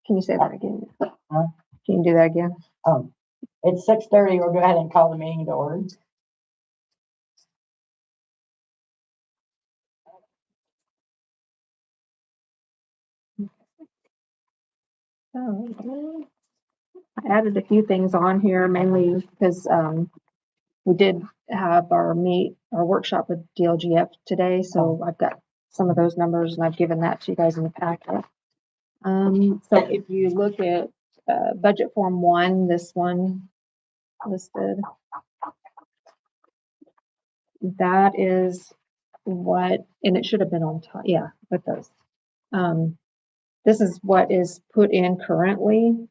Can you say that again? Huh? Can you do that again? It's 6:30. We'll go ahead and call the meeting to order. So, I added a few things on here, mainly because we did have our workshop with DLGF today, so I've got some of those numbers and I've given that to you guys in the packet. So if you look at budget form 1, this one listed, that is what, and it should have been on top, yeah, with those. This is what is put in currently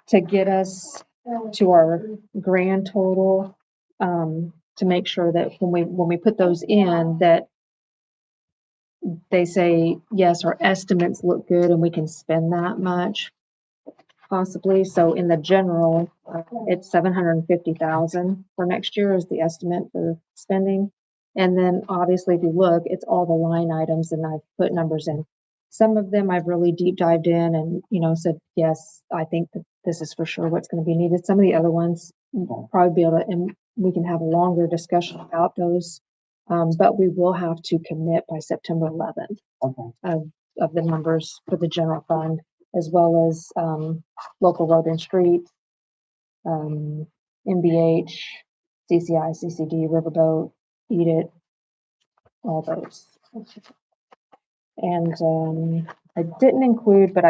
to get us to our grand total, to make sure that when we put those in, that they say, yes, our estimates look good and we can spend that much possibly. So in the general, it's 750,000 for next year is the estimate for spending. And then obviously if you look, it's all the line items and I've put numbers in. Some of them I've really deep dived in and, said, yes, I think that this is for sure what's going to be needed. Some of the other ones we'll probably be able to, and we can have a longer discussion about those. But we will have to commit by September 11th of the numbers for the general fund, as well as local road and street, MBH, CCI, CCD, Riverboat, Eat It, all those. And I didn't include, but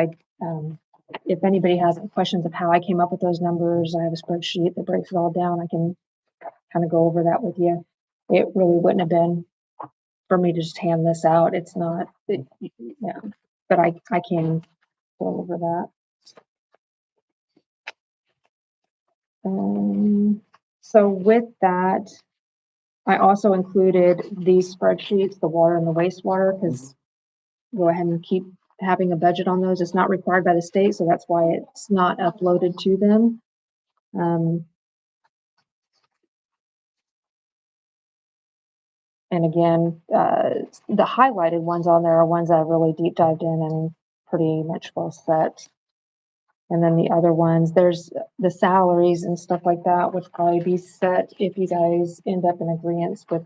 if anybody has any questions of how I came up with those numbers, I have a spreadsheet that breaks it all down. I can kind of go over that with you. It really wouldn't have been for me to just hand this out. It's not, yeah, but I can go over that. So with that, I also included these spreadsheets, the water and the wastewater, because go ahead and keep having a budget on those. It's not required by the state, so that's why it's not uploaded to them. And again, the highlighted ones on there are ones I really deep dived in and pretty much well set. And then the other ones, there's the salaries and stuff like that, would probably be set if you guys end up in agreement with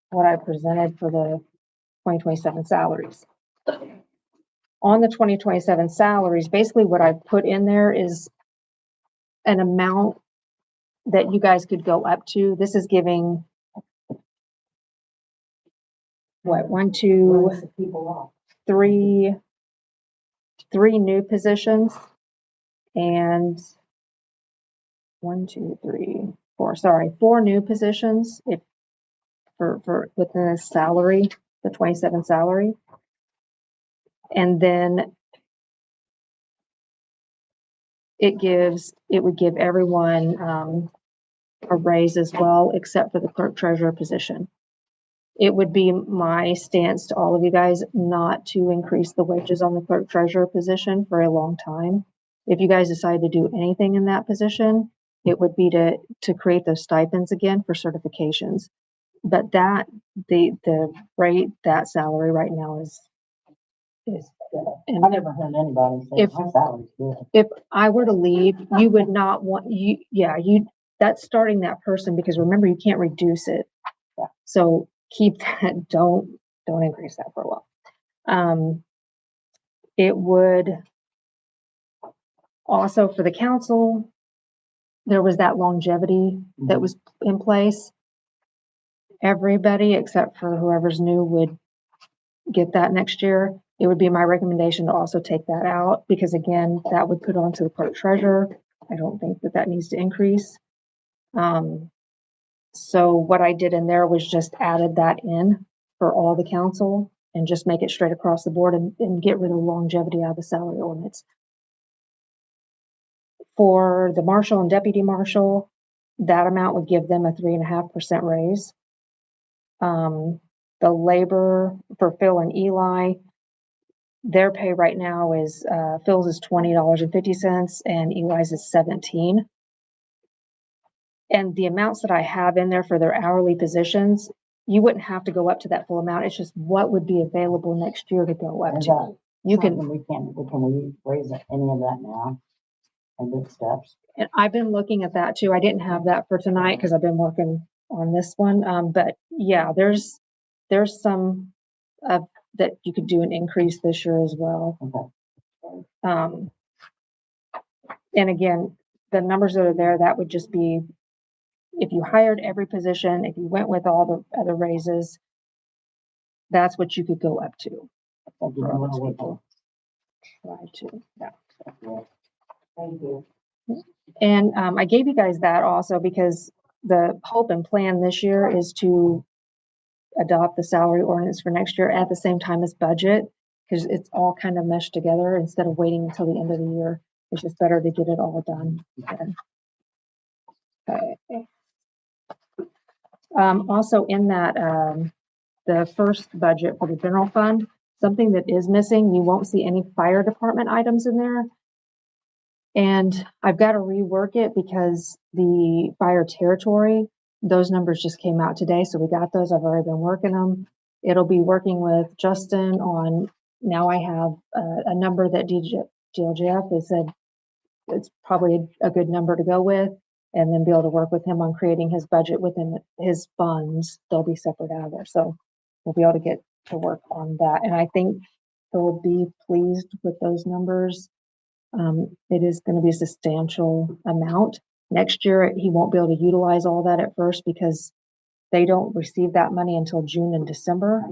what I presented for the 2027 salaries. On the 2027 salaries, basically what I put in there is an amount that you guys could go up to. This is giving what, 1, 2, 3 new positions and 1, 2, 3, 4. Sorry, 4 new positions if for within a salary, the 27 salary. And then it would give everyone a raise as well, except for the clerk treasurer position. It would be my stance to all of you guys not to increase the wages on the clerk treasurer position for a long time. If you guys decide to do anything in that position, it would be to create those stipends again for certifications. But that the rate, that salary right now is good. And I never heard anybody say my salary's good. If I were to leave, you would not want that's starting that person, because remember, you can't reduce it. Yeah. So keep that, don't increase that for a while. It would also, for the council, there was that longevity that was in place. Everybody except for whoever's new would get that next year. It would be my recommendation to also take that out, because again, that would put onto the clerk treasurer. I don't think that needs to increase. So what I did in there was just added that in for all the council and just make it straight across the board and get rid of longevity out of the salary ordinance. For the marshal and deputy marshal, that amount would give them a 3.5% raise. The labor for Phil and Eli, their pay right now is Phil's is $20.50 and Eli's is $17. And the amounts that I have in there for their hourly positions, you wouldn't have to go up to that full amount. It's just what would be available next year to go up to. You can, Can we raise any of that now? And good steps. and I've been looking at that too. I didn't have that for tonight because I've been working on this one. But yeah, there's some that you could do an increase this year as well. Okay. And again, the numbers that are there, that would just be if you hired every position, if you went with all the other raises, that's what you could go up to. Thank you. For all those people. Try to, yeah. Thank you. And I gave you guys that also because the hope and plan this year is to adopt the salary ordinance for next year at the same time as budget, because it's all kind of meshed together instead of waiting until the end of the year. It's just better to get it all done then. Okay. Also in that, the first budget for the general fund, something that is missing, you won't see any fire department items in there. And I've got to rework it because the fire territory, those numbers just came out today. So we got those. I've already been working them. It'll be working with Justin on, now I have a number that DLJF has said it's probably a good number to go with, and then be able to work with him on creating his budget within his funds. They'll be separate out of there. So we'll be able to get to work on that. And I think they'll be pleased with those numbers. It is going to be a substantial amount. Next year, he won't be able to utilize all that at first because they don't receive that money until June and December.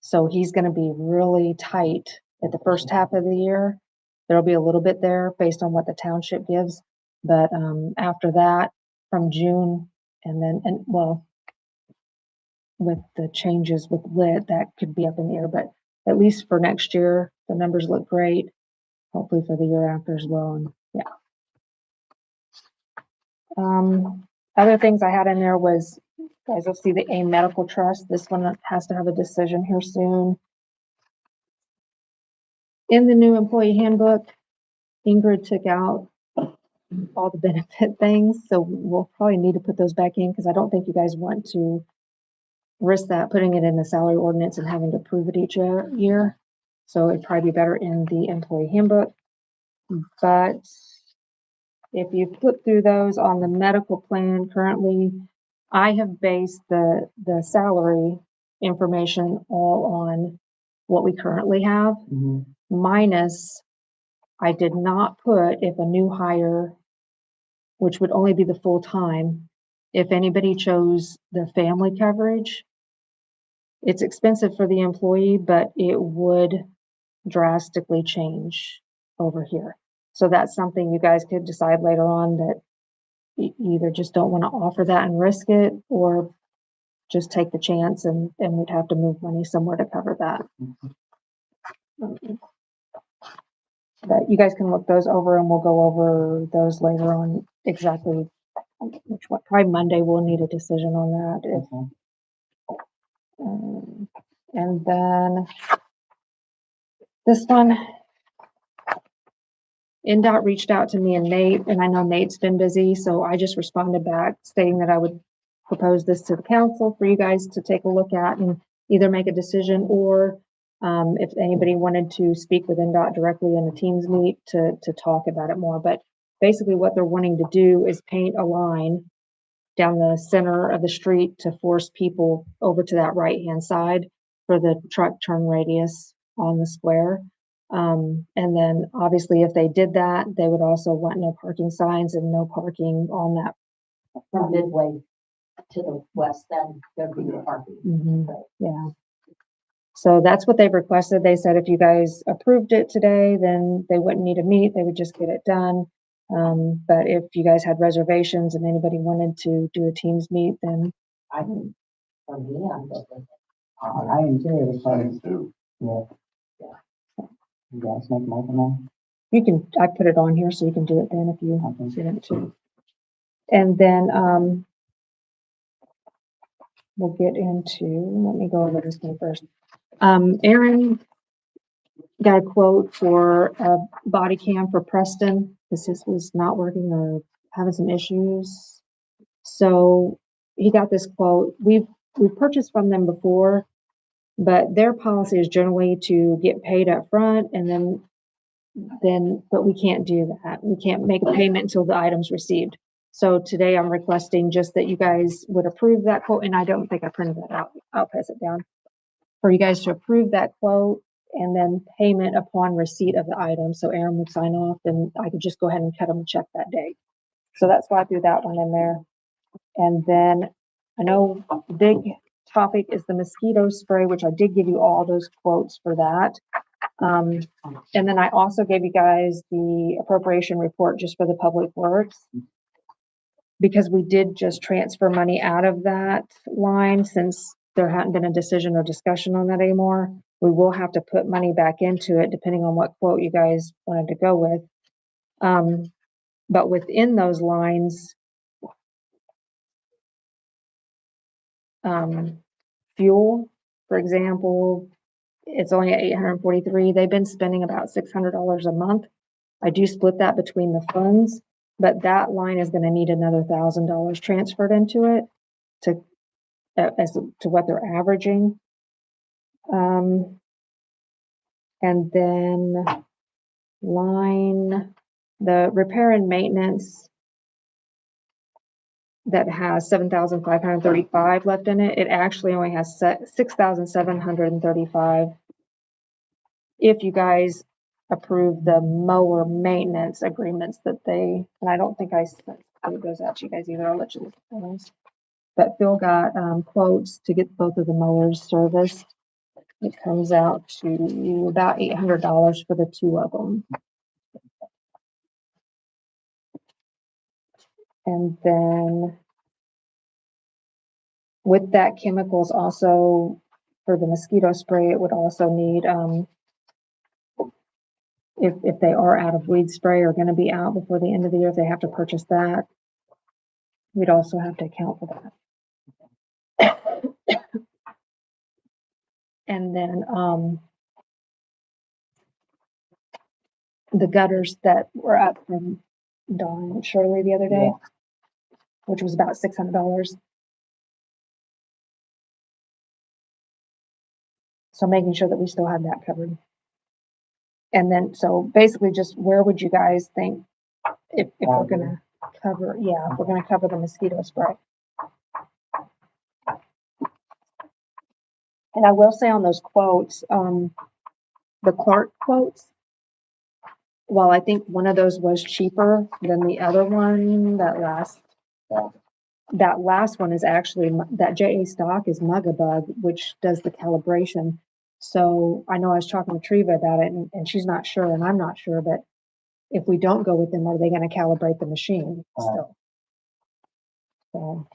So he's going to be really tight at the first half of the year. There'll be a little bit there based on what the township gives. But after that, from June and well, with the changes with lit, that could be up in the air. But at least for next year, the numbers look great. Hopefully for the year after as well. And yeah. Other things I had in there was, guys will see the AIM Medical Trust. This one has to have a decision here soon. In the new employee handbook, Ingrid took out all the benefit things. So we'll probably need to put those back in because I don't think you guys want to risk that, putting it in the salary ordinance and having to prove it each year. So it'd probably be better in the employee handbook. But if you flip through those on the medical plan currently, I have based the salary information all on what we currently have, minus I did not put if a new hire, which would only be the full time, if anybody chose the family coverage, it's expensive for the employee, but it would drastically change over here. So that's something you guys could decide later on that you either just don't want to offer that and risk it, or just take the chance and we'd have to move money somewhere to cover that. But you guys can look those over and we'll go over those later on exactly which one. Probably Monday we'll need a decision on that. And then this one, NDOT reached out to me and Nate, and I know Nate's been busy, so I just responded back stating that I would propose this to the council for you guys to take a look at and either make a decision, or if anybody wanted to speak with NDOT directly in a Teams meet to talk about it more. But basically what they're wanting to do is paint a line down the center of the street to force people over to that right-hand side for the truck turn radius on the square. And then obviously if they did that, they would also want no parking signs and no parking on that. From Midway to the west, then there'd be no parking. Yeah. So that's what they've requested. They said if you guys approved it today, then they wouldn't need to meet. They would just get it done. But if you guys had reservations and anybody wanted to do a Teams meet, then I can, for me, I'm good with it. I enjoy it. I do. Yeah. You guys make motion now? you can, I put it on here so you can do it then if you want to. And then, we'll get into, let me go over this one first. Aaron got a quote for a body cam for Preston because his was not working or having some issues. So he got this quote. We've purchased from them before, But their policy is generally to get paid up front and but we can't do that. We can't make a payment until the item's received. So today I'm requesting just that you guys would approve that quote, and I don't think I printed that out. I'll pass it down. For you guys to approve that quote and then payment upon receipt of the item. So Aaron would sign off and I could just go ahead and cut them a check that day. So that's why I threw that one in there. And then I know the big topic is the mosquito spray, which I did give you all those quotes for that. And then I also gave you guys the appropriation report just for the public works. Because we did just transfer money out of that line since there hadn't been a decision or discussion on that anymore. We will have to put money back into it depending on what quote you guys wanted to go with. But within those lines, fuel, for example, it's only at 843. They've been spending about $600 a month. I do split that between the funds, but that line is going to need another $1,000 transferred into it as to what they're averaging. And then the repair and maintenance that has 7,535 left in it, it actually only has 6,735 if you guys approve the mower maintenance agreements and I don't think I sent those out to you guys either. I'll let you look at those. But Phil got quotes to get both of the mowers serviced. It comes out to about $800 for the two of them. And then with that, chemicals also for the mosquito spray, it would also need, if they are out of weed spray or going to be out before the end of the year, if they have to purchase that, we'd also have to account for that. And then the gutters that were up from Dawn and Shirley the other day, which was about $600. So making sure that we still have that covered. And then, so basically just where would you guys think if we're going to cover, if we're going to cover the mosquito spray. And I will say on those quotes, the Clark quotes, while I think one of those was cheaper than the other one, that last one is actually, that JA stock is Mugabug, which does the calibration. So I know I was talking to Treva about it and she's not sure and I'm not sure, but if we don't go with them, are they going to calibrate the machine still? So.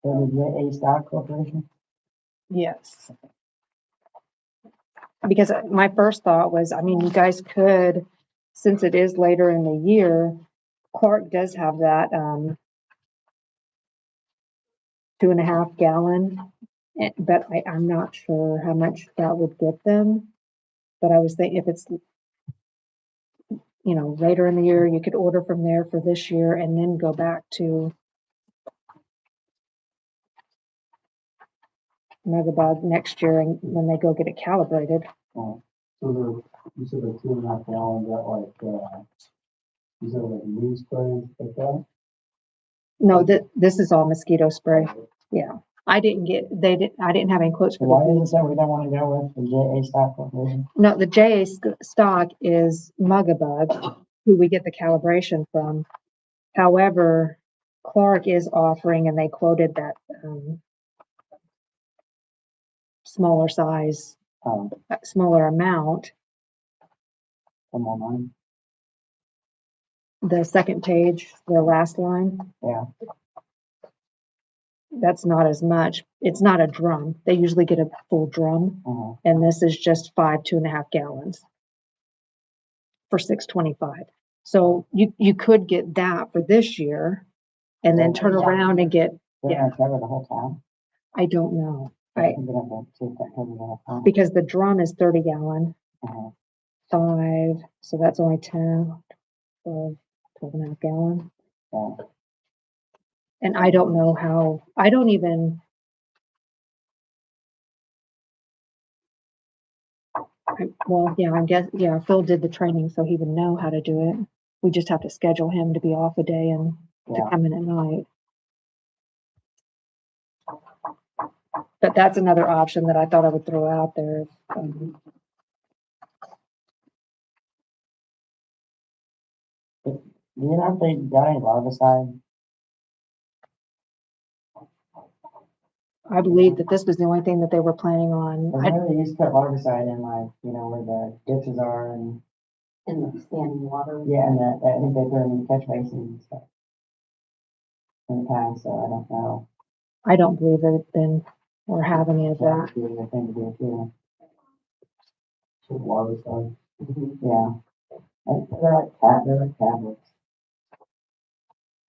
A stock corporation? Yes. Because my first thought was, I mean, you guys could, since it is later in the year, Clark does have that 2.5 gallon, but I'm not sure how much that would get them. But I was thinking if it's, later in the year, you could order from there for this year and then go back to Megabug next year and when they go get it calibrated. So you said the 2.5 gallons, that you said like weed spray and stuff like that? No, this is all mosquito spray. Yeah. I didn't have any quotes for Why is it that we don't want to go with the JA stock corporation? No, the JA stock is Mugabug, who we get the calibration from. However, Clark is offering, and they quoted that smaller size, smaller amount. Come on. The second page, the last line. Yeah. That's not as much. It's not a drum. They usually get a full drum, and this is just 2.5 gallons for $625. So you could get that for this year, and then turn around and get. They're gonna cover the whole town? I don't know. Because Because the drum is 30 gallon, 5, so that's only 10, 12.5 gallon. Yeah. And I don't know how, I don't even. Well, yeah, I guess, yeah, Phil did the training, so he would know how to do it. We just have to schedule him to be off a day and to Yeah. come in at night. But that's another option that I thought I would throw out there. Do you know if they got any larvicide? I believe that this was the only thing that they were planning on. I know they used to put larvicide in, like, where the ditches are and, In the standing water. yeah, and I think they put them in catch basins and stuff. Sometimes, so I don't know. I don't believe that then or have any of that. That would be the thing to do too. So larvicide. Yeah. They're like tablets.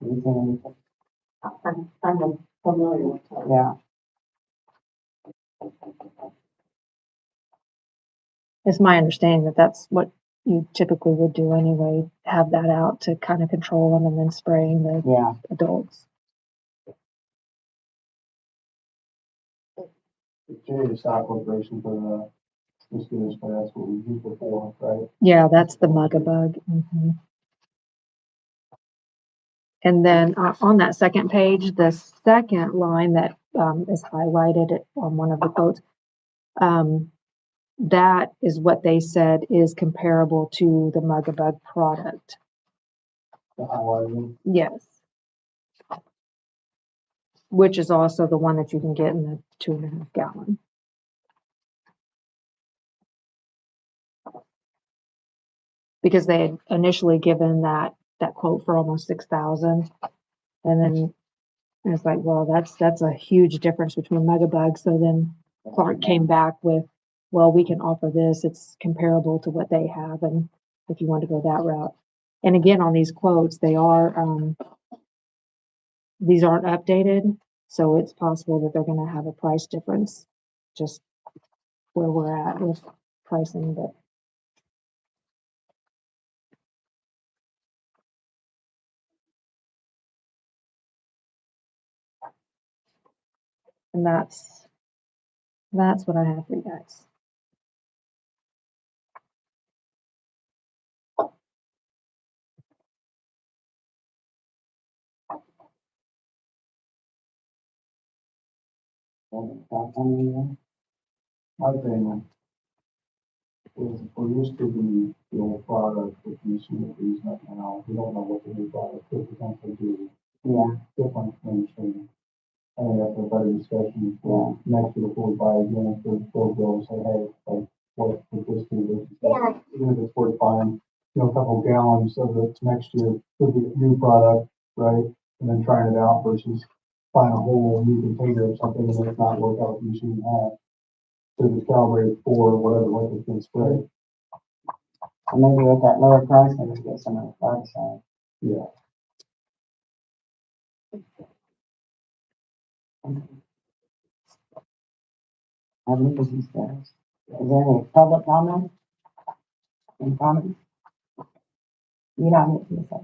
Have you seen them? I'm familiar with that. Yeah. It's my understanding that that's what you typically would do anyway, have that out to kind of control them and then spraying the Yeah. adults. Carry stock operation for the mosquito spray, that's what we do before, right? Yeah, that's the mugabug. Mhm. And then on that second page, the second line that is highlighted on one of the quotes, that is what they said is comparable to the mugabug product. The highlighting. Yes. Which is also the one that you can get in the 2.5 gallon. Because they had initially given that quote for almost 6,000. And then it's like, well, that's a huge difference between mugabug. So then Clark came back with, well, we can offer this. It's comparable to what they have. And if you want to go that route. And again, on these quotes, they are, these aren't updated. So it's possible that they're going to have a price difference just where we're at with pricing. But and that's what I have for you guys. My thing is, we're used to the old product with these smoothies now, we don't know what the new product could potentially do. Yeah. Different things, and I think that's a better discussion for next year before we buy again, for Phil Bill, say, hey, like, what would this do? Even if it's worth buying, a couple gallons of it next year, could be a new product, right? And then trying it out versus buying a whole new container of something and it's not work out you shouldn't have. So it's calibrated for whatever, like it's been sprayed. And maybe with that lower price, they would get some of the larvicide. Yeah. I've never used those. Is there any public comment? Any comments? You don't need to say.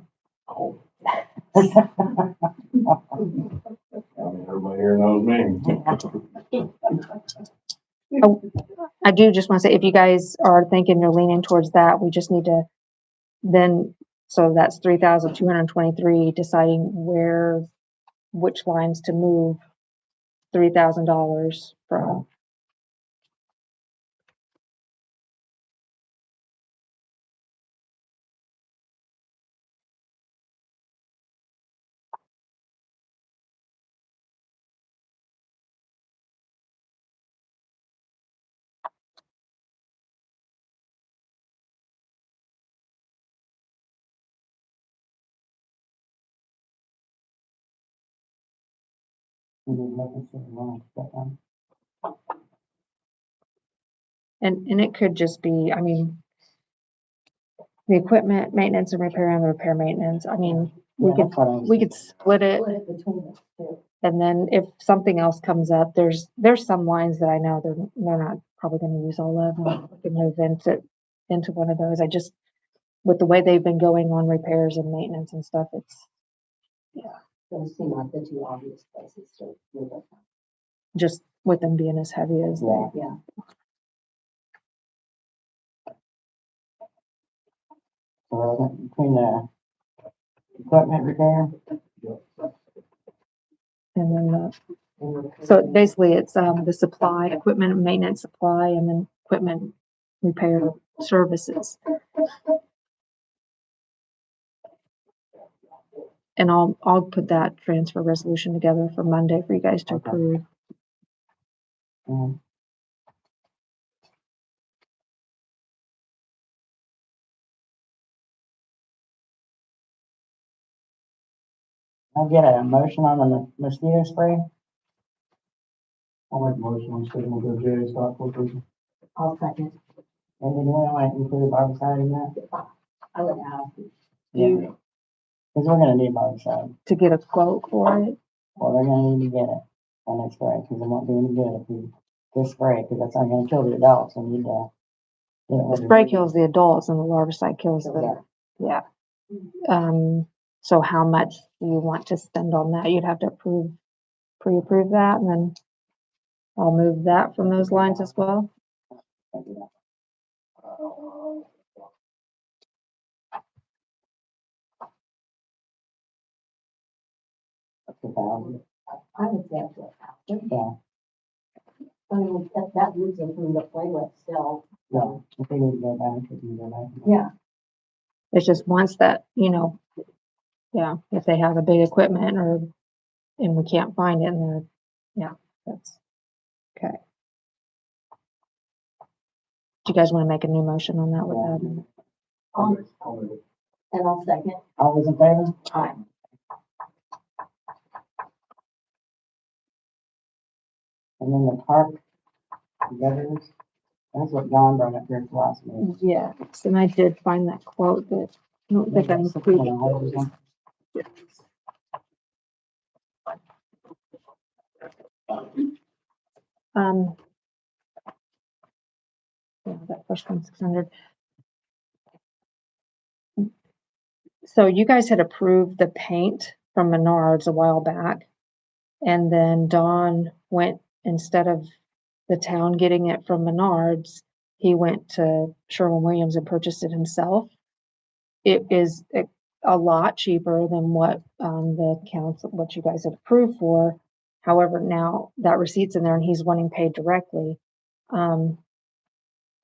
Everybody here knows me. I do just want to say, if you guys are thinking you're leaning towards that, we just need to then, so that's 3,223, deciding which lines to move $3,000 from. You need to look and see the lines, but, And it could just be, I mean, the equipment maintenance and repair and the repair maintenance. I mean, we yeah, could that's what I was. we could split it, Split it between the two. and then if something else comes up, there's some lines that I know they're not probably going to use all of them. We can move into one of those. I just, with the way they've been going on repairs and maintenance and stuff, Those seem like the two obvious places to move it. just with them being as heavy as they. Yeah. Yeah. So between the equipment repair, And then so basically it's, the supply, equipment and maintenance supply, and then equipment repair services. And I'll put that transfer resolution together for Monday for you guys to Okay. approve. um, I get a motion on the mosquito spray. I'll make a motion on schedule to Jay's stock quotation. I'll second. And then we want to include barbicide in that? I would ask. Yeah. Because we're gonna need barbicide, To get a quote for it. or they're gonna need to get it on that spray, because it won't do any good if we just spray, because that's not gonna kill the adults, we need to. get it The ordered. spray kills the adults and the larvicide kills the, yeah. So how much do you want to spend on that? You'd have to pre-approve that, and then I'll move that from those lines as well. Up to 1,000. I would say up to 1,000. Yeah, I mean, that leaves them room to play with still. yeah, if they need to go back, we can go back. Yeah. It's just once that, yeah, if they have a big equipment and we can't find it, and they're, yeah, that's, okay. Do you guys want to make a new motion on that with that? I'll make it. And I'll second. All those in favor? Aye. And then the park gutters, that's what John brought up here for last meeting. Yes, and I did find that quote, but I don't think I included. Um. Yeah, that first one, 600. So you guys had approved the paint from Menards a while back. And then Don went, instead of the town getting it from Menards, he went to Sherwin-Williams and purchased it himself. It is a lot cheaper than what, the council, what you guys had approved for. However, now that receipt's in there and he's wanting paid directly.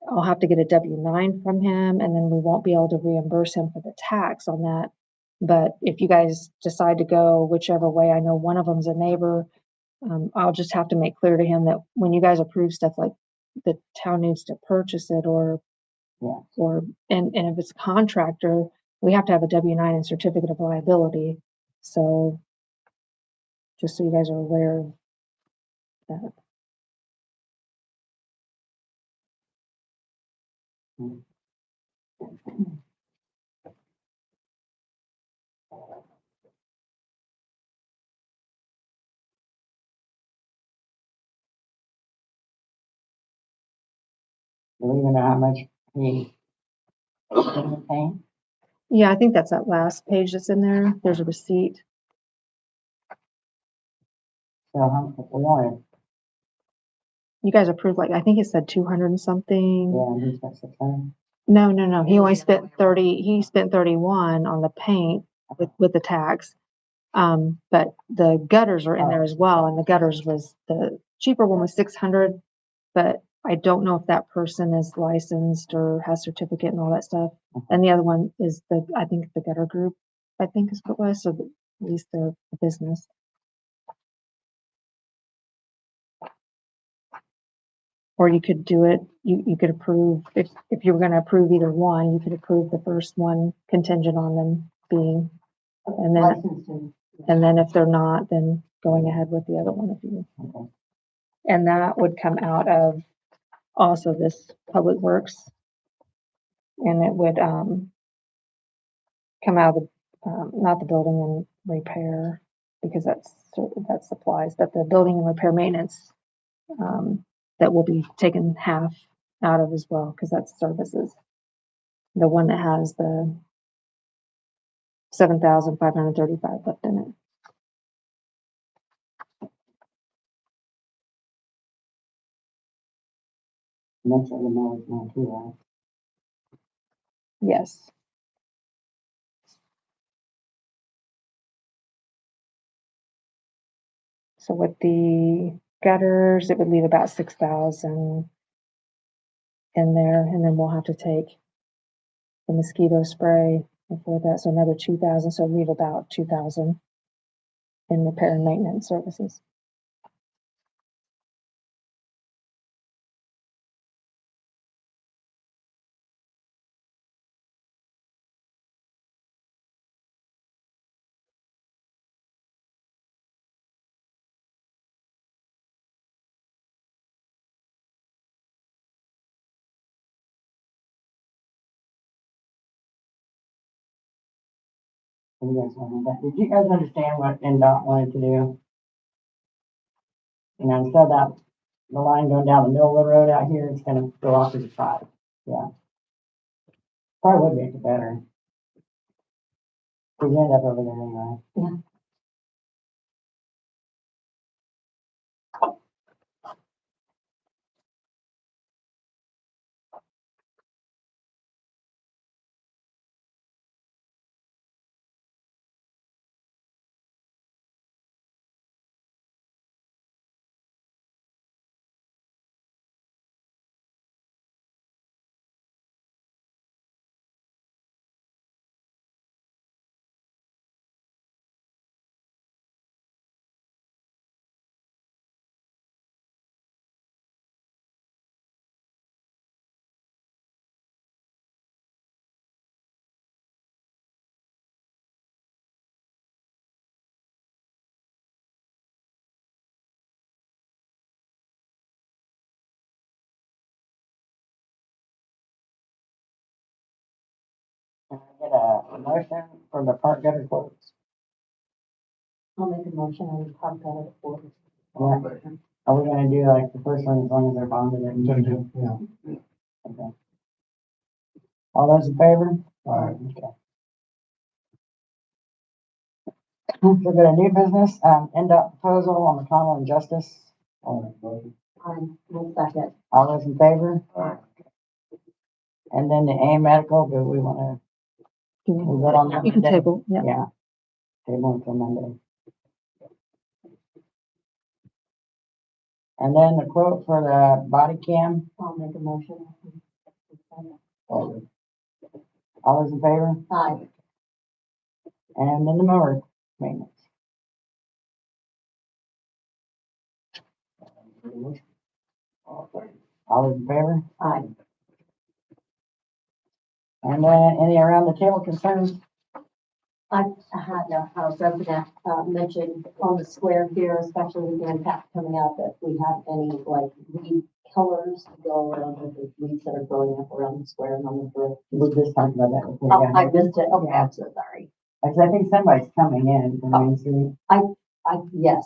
I'll have to get a W-9 from him, and then we won't be able to reimburse him for the tax on that. But if you guys decide to go whichever way, I know one of them's a neighbor. I'll just have to make clear to him that when you guys approve stuff, like the town needs to purchase it, or and if it's a contractor, we have to have a W-9 and certificate of liability. So just so you guys are aware of that. Do we even know how much he paint? Yeah, I think that's that last page that's in there. There's a receipt. So how, if we wanted, You guys approved, like, I think it said 200 and something. yeah, and he spent 600. No. He only spent 30, he spent 31 on the paint with the tax. But the gutters are in there as well, and the gutters was, the cheaper one was 600, but I don't know if that person is licensed or has certificate and all that stuff. And the other one is I think the gutter group, I think is what it was, so at least the business. Or you could do it, you could approve, if you were gonna approve either one, you could approve the first one contingent on them being, and then, Licensed and. and then if they're not, then going ahead with the other one if you. Okay. And that would come out of also this Public Works. And it would, come out of the, not the building and repair, because that's supplies, but the building and repair maintenance, that will be taken half out of as well, because that's services. The one that has the 7,535 left in it. And that's what the millage now too, right? Yes. So with the gutters, it would leave about 6,000 in there, and then we'll have to take the mosquito spray before that, so another 2,000, so leave about 2,000 in repair and maintenance services. What do you guys want that? Did you guys understand what NDOT wanted to do? You know, instead of that, the line going down the middle of the road out here, it's gonna go off to the side. Yeah. Probably would make it better. We end up over there anyway. Yeah. Can I get a motion for the park gutter quotes? I'll make a motion on the park gutter for. Yeah. Are we gonna do like the first one as long as they're bonded and? Yeah. Okay. All those in favor? Aye. Okay. So we got a new business, NDOT proposal on the common and justice. I'll make a motion. I'm, one second. All those in favor? Aye. And then the A medical, do we wanna, we vote on that You can Monday? table, yeah. Yeah. Table until Monday. And then the quote for the body cam, I'll make a motion. all those in favor? Aye. And then the mower maintenance. All those in favor? Aye. And then any around the table concerns? I had a resident mention on the square here, especially with the impact coming out, that we have any like weed killers to go around with the weeds that are growing up around the square and on the roof. We just talked about that before. Oh, yeah. I missed it. Okay, I'm so sorry. Actually, I think somebody's coming in from Main Street. Yes.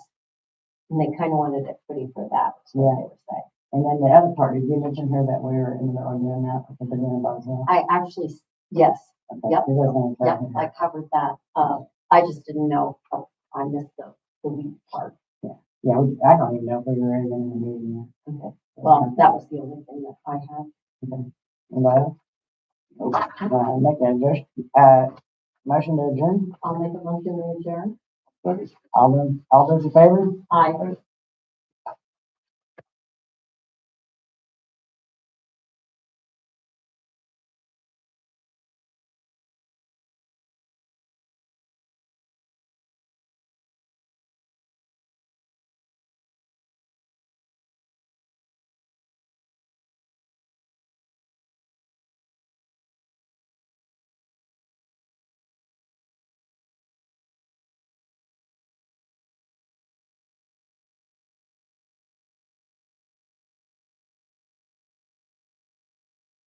And they kind of wanted it pretty for that, is what they were saying. And then the other part, did you mention here that we were in the middle of doing that with the doing about Zoom? I actually, yes, Okay, yep, you guys wanna yep, clarify I that? covered that. I just didn't know, I missed the weed part. Yeah, I don't even know if we were even in the meeting yet. Okay. Well, that was the only thing that I had. Anybody else? Make motion to adjourn. I'll make a motion to adjourn. All those in favor? Aye.